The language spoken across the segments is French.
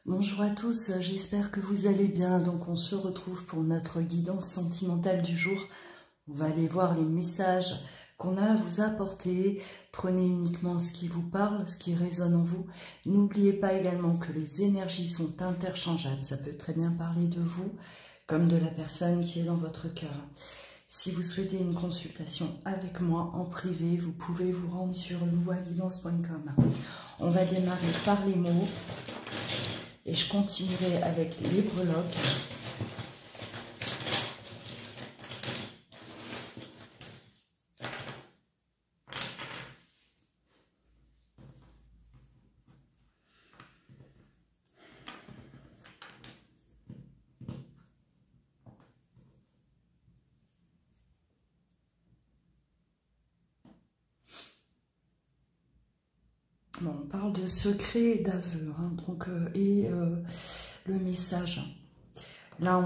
Bonjour à tous, j'espère que vous allez bien. Donc on se retrouve pour notre guidance sentimentale du jour. On va aller voir les messages qu'on a à vous apporter. Prenez uniquement ce qui vous parle, ce qui résonne en vous. N'oubliez pas également que les énergies sont interchangeables. Ça peut très bien parler de vous comme de la personne qui est dans votre cœur. Si vous souhaitez une consultation avec moi en privé, vous pouvez vous rendre sur louaguidance.com. On va démarrer par les mots. Et je continuerai avec les breloques. Bon, on parle de secret et d'aveu, hein, le message. Là,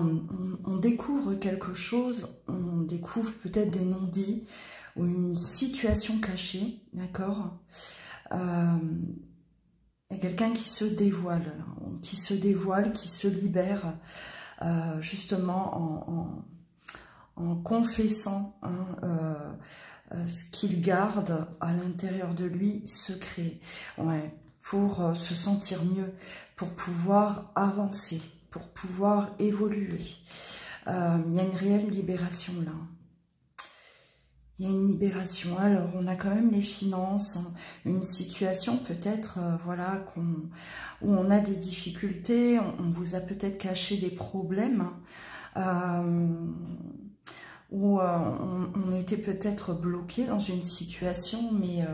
on découvre quelque chose, on découvre peut-être des non-dits ou une situation cachée, d'accord. Il y a quelqu'un qui se dévoile, qui se libère, justement en confessant ce qu'il garde à l'intérieur de lui secret, ouais, pour se sentir mieux, pour pouvoir avancer, pour pouvoir évoluer. Il y a une réelle libération là. Il y a une libération. Alors, on a quand même les finances, hein, une situation peut-être, voilà, où on a des difficultés, on vous a peut-être caché des problèmes, où on était peut-être bloqué dans une situation, mais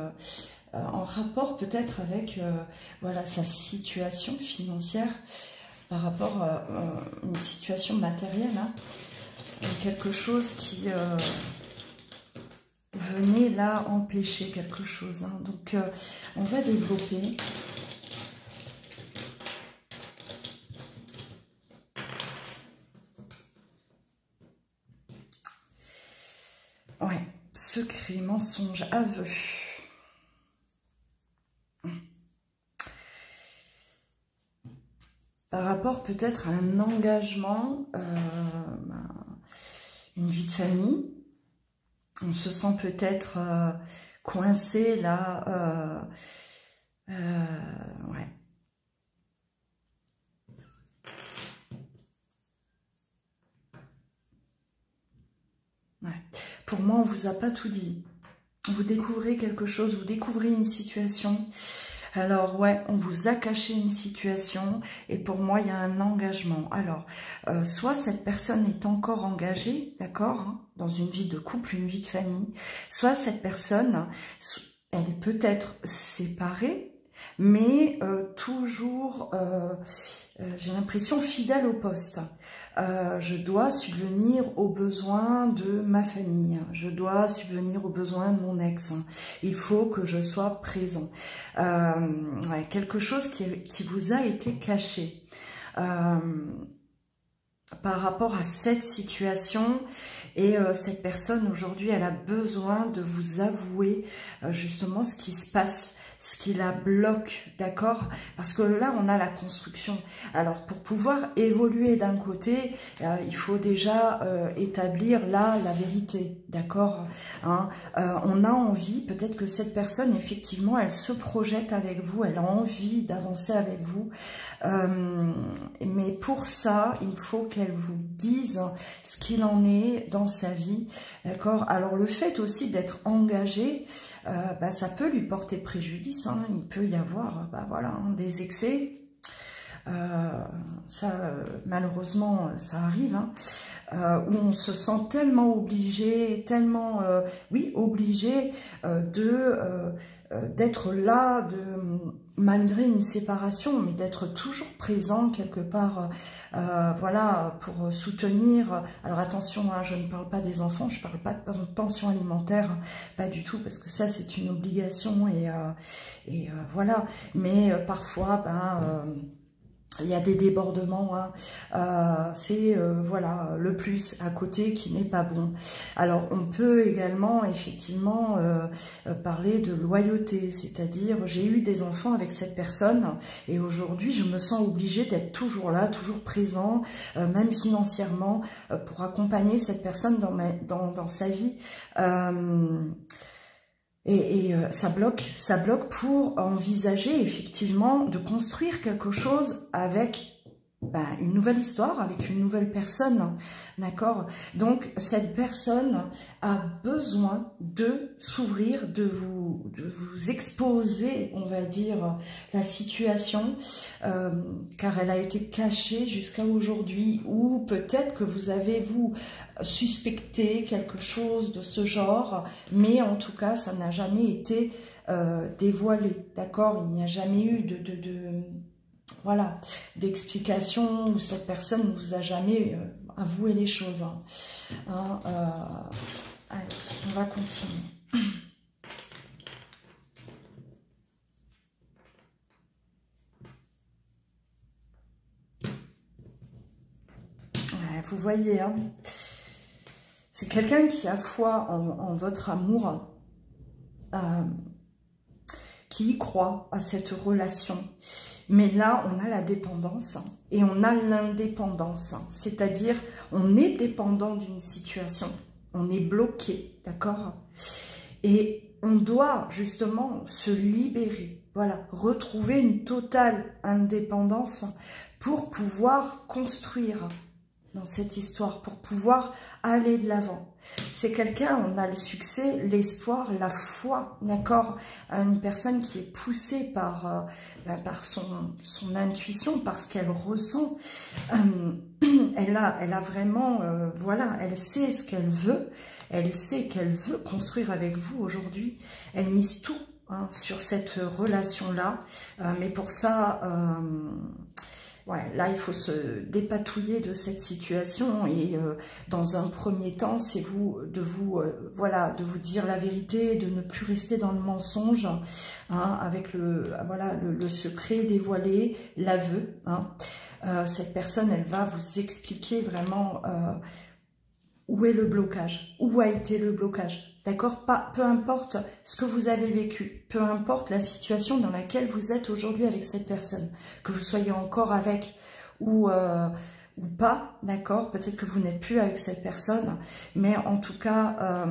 en rapport peut-être avec voilà, sa situation financière par rapport à une situation matérielle, hein, quelque chose qui venait là empêcher quelque chose. Hein. Donc on va développer. Ouais, secret, mensonge, aveu. Par rapport peut-être à un engagement, une vie de famille, on se sent peut-être coincé là, ouais. Ouais. Pour moi, on ne vous a pas tout dit. Vous découvrez quelque chose, vous découvrez une situation. Alors, ouais, on vous a caché une situation et pour moi, il y a un engagement. Alors, soit cette personne est encore engagée, d'accord, hein, dans une vie de couple, une vie de famille, soit cette personne, elle est peut-être séparée, mais toujours, j'ai l'impression, fidèle au poste. Je dois subvenir aux besoins de ma famille, je dois subvenir aux besoins de mon ex, il faut que je sois présent. Ouais, quelque chose qui vous a été caché par rapport à cette situation. Et cette personne aujourd'hui, elle a besoin de vous avouer justement ce qui se passe, ce qui la bloque, d'accord? Parce que là, on a la construction. Alors, pour pouvoir évoluer d'un côté, il faut déjà établir là la vérité, d'accord, hein? On a envie, peut-être que cette personne, effectivement, elle se projette avec vous, elle a envie d'avancer avec vous. Mais pour ça, il faut qu'elle vous dise ce qu'il en est dans sa vie, d'accord? Alors, le fait aussi d'être engagé, ça peut lui porter préjudice, hein. Il peut y avoir voilà, hein, des excès, malheureusement ça arrive, hein, où on se sent tellement obligé, tellement oui, obligé d'être là, malgré une séparation, mais d'être toujours présent quelque part, voilà, pour soutenir. Alors attention, hein, je ne parle pas des enfants, je ne parle pas de pension alimentaire, hein, pas du tout, parce que ça c'est une obligation et voilà. Mais parfois, il y a des débordements, hein. C'est voilà, le plus à côté qui n'est pas bon. Alors on peut également effectivement parler de loyauté, c'est-à-dire j'ai eu des enfants avec cette personne et aujourd'hui je me sens obligée d'être toujours là, toujours présent, même financièrement, pour accompagner cette personne dans sa vie. Ça bloque pour envisager effectivement de construire quelque chose avec une nouvelle histoire, avec une nouvelle personne, d'accord? Donc cette personne a besoin de s'ouvrir, de vous exposer, on va dire, la situation, car elle a été cachée jusqu'à aujourd'hui, ou peut-être que vous avez, vous, suspecté quelque chose de ce genre, mais en tout cas, ça n'a jamais été dévoilé, d'accord? Il n'y a jamais eu voilà, d'explication où cette personne ne vous a jamais avoué les choses. Allez, on va continuer. Ouais, vous voyez, hein, c'est quelqu'un qui a foi en votre amour, qui y croit à cette relation. Mais là, on a la dépendance et on a l'indépendance. C'est-à-dire, on est dépendant d'une situation. On est bloqué, d'accord? Et on doit justement se libérer. Voilà, retrouver une totale indépendance pour pouvoir construire dans cette histoire, pour pouvoir aller de l'avant. C'est quelqu'un, on a le succès, l'espoir, la foi, d'accord? Une personne qui est poussée par son intuition, par ce qu'elle ressent. Elle a vraiment, voilà, elle sait ce qu'elle veut. Elle sait qu'elle veut construire avec vous aujourd'hui. Elle mise tout sur cette relation-là. Mais pour ça... ouais, là, il faut se dépatouiller de cette situation et dans un premier temps, c'est voilà, de vous dire la vérité, de ne plus rester dans le mensonge, avec le secret dévoilé, l'aveu. Cette personne, elle va vous expliquer vraiment où est le blocage, où a été le blocage. D'accord? Peu importe ce que vous avez vécu, peu importe la situation dans laquelle vous êtes aujourd'hui avec cette personne, que vous soyez encore avec ou pas, d'accord? Peut-être que vous n'êtes plus avec cette personne, mais en tout cas,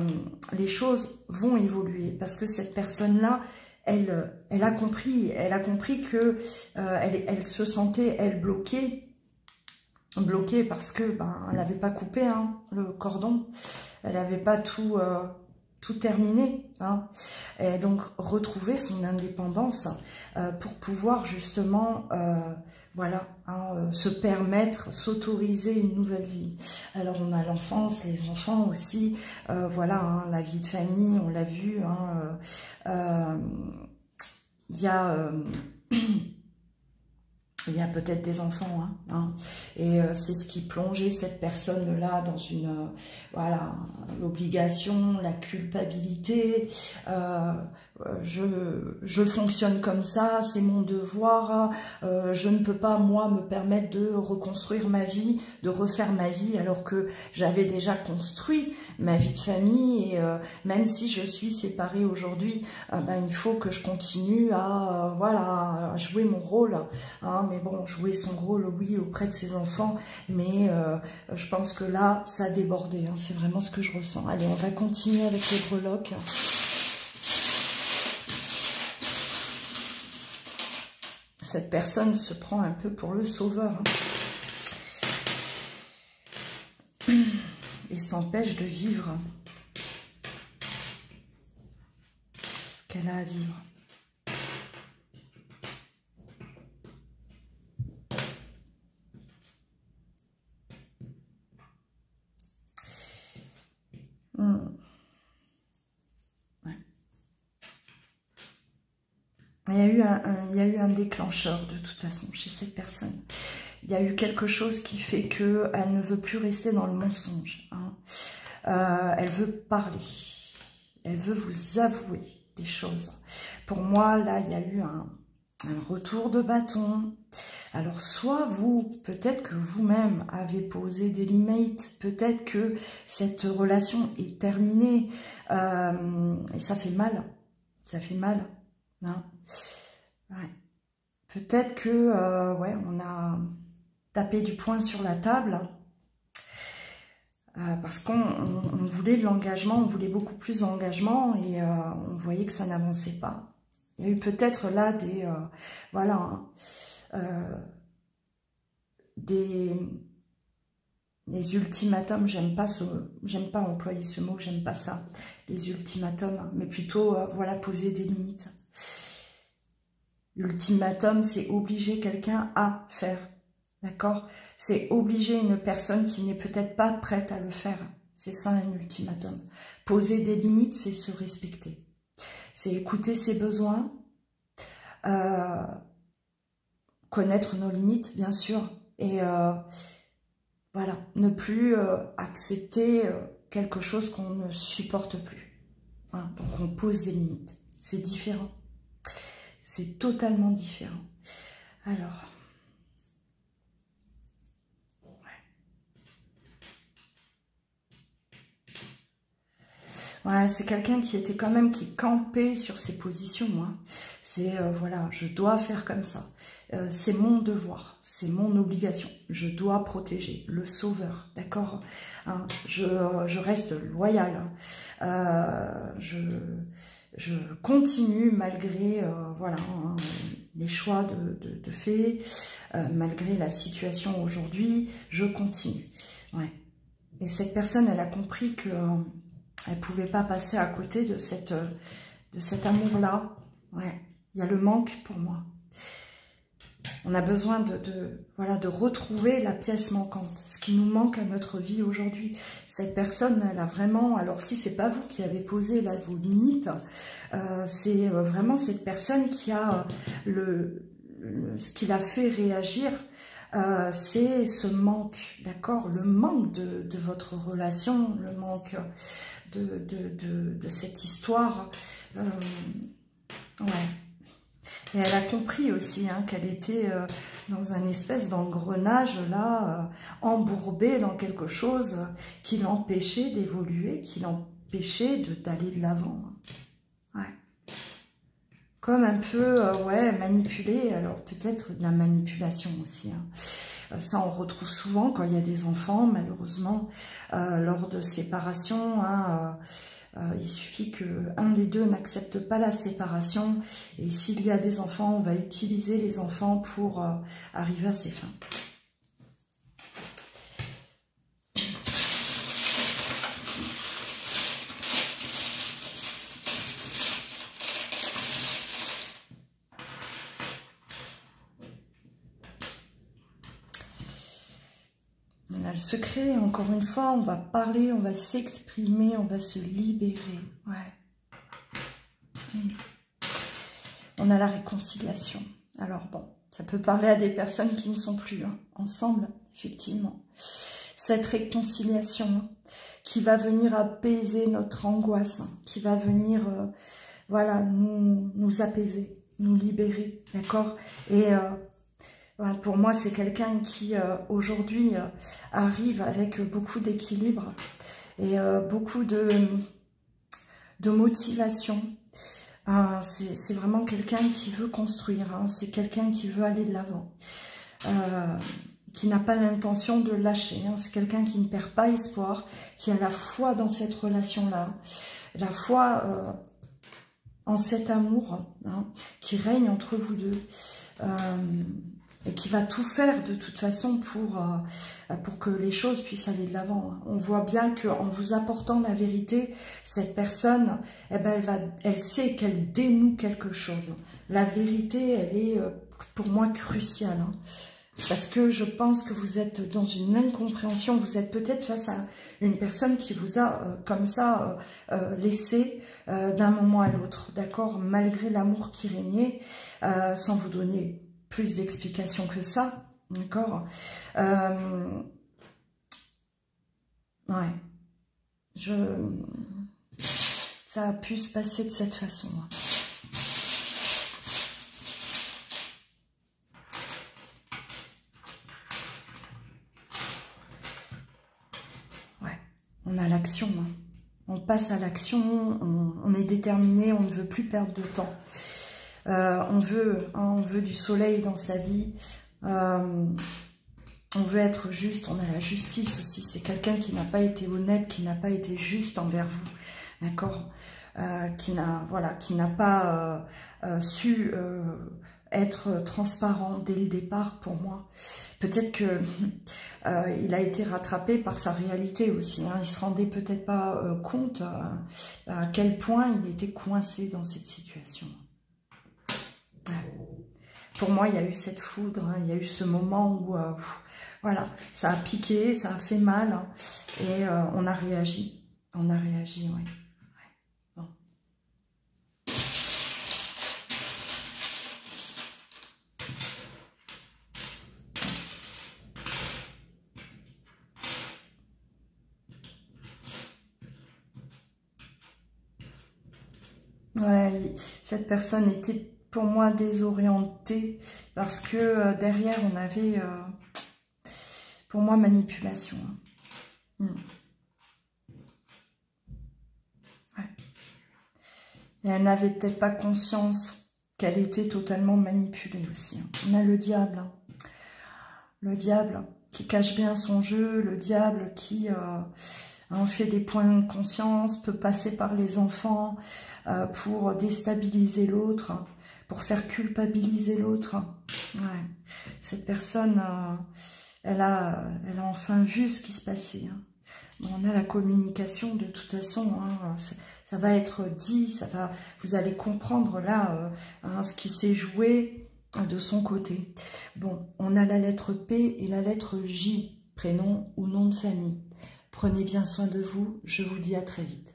les choses vont évoluer parce que cette personne-là, elle a compris que elle se sentait, elle, bloquée parce que elle n'avait pas coupé le cordon, elle n'avait pas tout terminé, et donc retrouver son indépendance pour pouvoir justement voilà, se permettre, s'autoriser une nouvelle vie. Alors on a l'enfance, les enfants aussi, voilà, la vie de famille, on l'a vu, il y a peut-être des enfants, et c'est ce qui plongeait cette personne-là dans une, voilà, l'obligation, la culpabilité. Je fonctionne comme ça, c'est mon devoir, je ne peux pas, moi, me permettre de reconstruire ma vie, de refaire ma vie, alors que j'avais déjà construit ma vie de famille, et même si je suis séparée aujourd'hui, il faut que je continue à jouer mon rôle, mais bon, jouer son rôle, oui, auprès de ses enfants, mais je pense que là, ça a débordé, c'est vraiment ce que je ressens. Allez, on va continuer avec les breloques. Cette personne se prend un peu pour le sauveur, et s'empêche de vivre ce qu'elle a à vivre. Ouais. Il y a eu un déclencheur de toute façon chez cette personne. Il y a eu quelque chose qui fait qu'elle ne veut plus rester dans le mensonge. Elle veut parler. Elle veut vous avouer des choses. Pour moi, là, il y a eu un retour de bâton. Alors, soit vous, peut-être que vous-même avez posé des limites, peut-être que cette relation est terminée, et ça fait mal, hein. Ouais. Peut-être que, ouais, on a tapé du poing sur la table, parce qu'on voulait de l'engagement, on voulait beaucoup plus d'engagement, et on voyait que ça n'avançait pas. Il y a eu peut-être là des, voilà, des ultimatums, j'aime pas employer ce mot, j'aime pas ça, les ultimatums, mais plutôt, voilà, poser des limites. L'ultimatum, c'est obliger quelqu'un à faire, d'accord? C'est obliger une personne qui n'est peut-être pas prête à le faire. C'est ça un ultimatum. Poser des limites, c'est se respecter. C'est écouter ses besoins, connaître nos limites, bien sûr, et voilà, ne plus accepter quelque chose qu'on ne supporte plus. Hein, donc on pose des limites. C'est différent. C'est totalement différent. Alors, ouais, c'est quelqu'un qui était quand même, qui campait sur ses positions. Hein. C'est, voilà, je dois faire comme ça. C'est mon devoir, c'est mon obligation. Je dois protéger le sauveur, d'accord, hein, je reste loyale. Je continue malgré voilà, hein, les choix de fait, malgré la situation aujourd'hui, je continue. Ouais. Et cette personne, elle a compris que elle pouvait pas passer à côté de cet amour-là. Ouais. Il y a le manque pour moi. On a besoin voilà, de retrouver la pièce manquante, ce qui nous manque à notre vie aujourd'hui. Cette personne, elle a vraiment, alors si c'est pas vous qui avez posé là vos limites, c'est vraiment cette personne qui a ce qui l'a fait réagir, c'est ce manque, d'accord, le manque de votre relation, le manque de cette histoire. Ouais. Et elle a compris aussi hein, qu'elle était dans un espèce d'engrenage là, embourbée dans quelque chose qui l'empêchait d'évoluer, qui l'empêchait d'aller de l'avant. Ouais. Comme un peu, ouais, manipulée, alors peut-être de la manipulation aussi. Hein. Ça, on retrouve souvent quand il y a des enfants, malheureusement, lors de séparation, hein, il suffit qu'un des deux n'accepte pas la séparation et s'il y a des enfants, on va utiliser les enfants pour arriver à ses fins. On a le secret, encore une fois, on va parler, on va s'exprimer, on va se libérer. Ouais. On a la réconciliation. Alors bon, ça peut parler à des personnes qui ne sont plus hein, ensemble, effectivement. Cette réconciliation hein, qui va venir apaiser notre angoisse, hein, qui va venir, voilà, nous apaiser, nous libérer, d'accord? Et voilà, pour moi, c'est quelqu'un qui, aujourd'hui, arrive avec beaucoup d'équilibre et beaucoup de motivation. C'est vraiment quelqu'un qui veut construire, hein, c'est quelqu'un qui veut aller de l'avant, qui n'a pas l'intention de lâcher, hein, c'est quelqu'un qui ne perd pas espoir, qui a la foi dans cette relation-là, la foi en cet amour hein, qui règne entre vous deux, et qui va tout faire de toute façon pour que les choses puissent aller de l'avant. On voit bien qu'en vous apportant la vérité, cette personne, eh ben, elle sait qu'elle dénoue quelque chose. La vérité, elle est pour moi cruciale. Hein, parce que je pense que vous êtes dans une incompréhension, vous êtes peut-être face à une personne qui vous a comme ça laissé d'un moment à l'autre, d'accord, malgré l'amour qui régnait, sans vous donner plus d'explications que ça, d'accord. Ouais, ça a pu se passer de cette façon. on a l'action. Hein. On passe à l'action, on est déterminé, on ne veut plus perdre de temps. On veut du soleil dans sa vie. On veut être juste, on a la justice aussi. C'est quelqu'un qui n'a pas été honnête, qui n'a pas été juste envers vous. D'accord, qui n'a pas su être transparent dès le départ pour moi. Peut-être que il a été rattrapé par sa réalité aussi. Hein. Il se rendait peut-être pas compte à quel point il était coincé dans cette situation. Ouais. Pour moi, il y a eu cette foudre, hein. Il y a eu ce moment où voilà, ça a piqué, ça a fait mal, hein. Et on a réagi. On a réagi, oui. Ouais, cette personne était pour moi désorientée parce que derrière on avait, pour moi, manipulation. Ouais. Et elle n'avait peut-être pas conscience qu'elle était totalement manipulée aussi. On a le diable. Hein. Le diable qui cache bien son jeu, le diable qui fait des points de conscience, peut passer par les enfants pour déstabiliser l'autre, pour faire culpabiliser l'autre. Ouais. Cette personne, elle a enfin vu ce qui se passait. Hein. Bon, on a la communication de toute façon, hein, ça va être dit, vous allez comprendre là ce qui s'est joué de son côté. Bon, on a la lettre P et la lettre J, prénom ou nom de famille. Prenez bien soin de vous, je vous dis à très vite.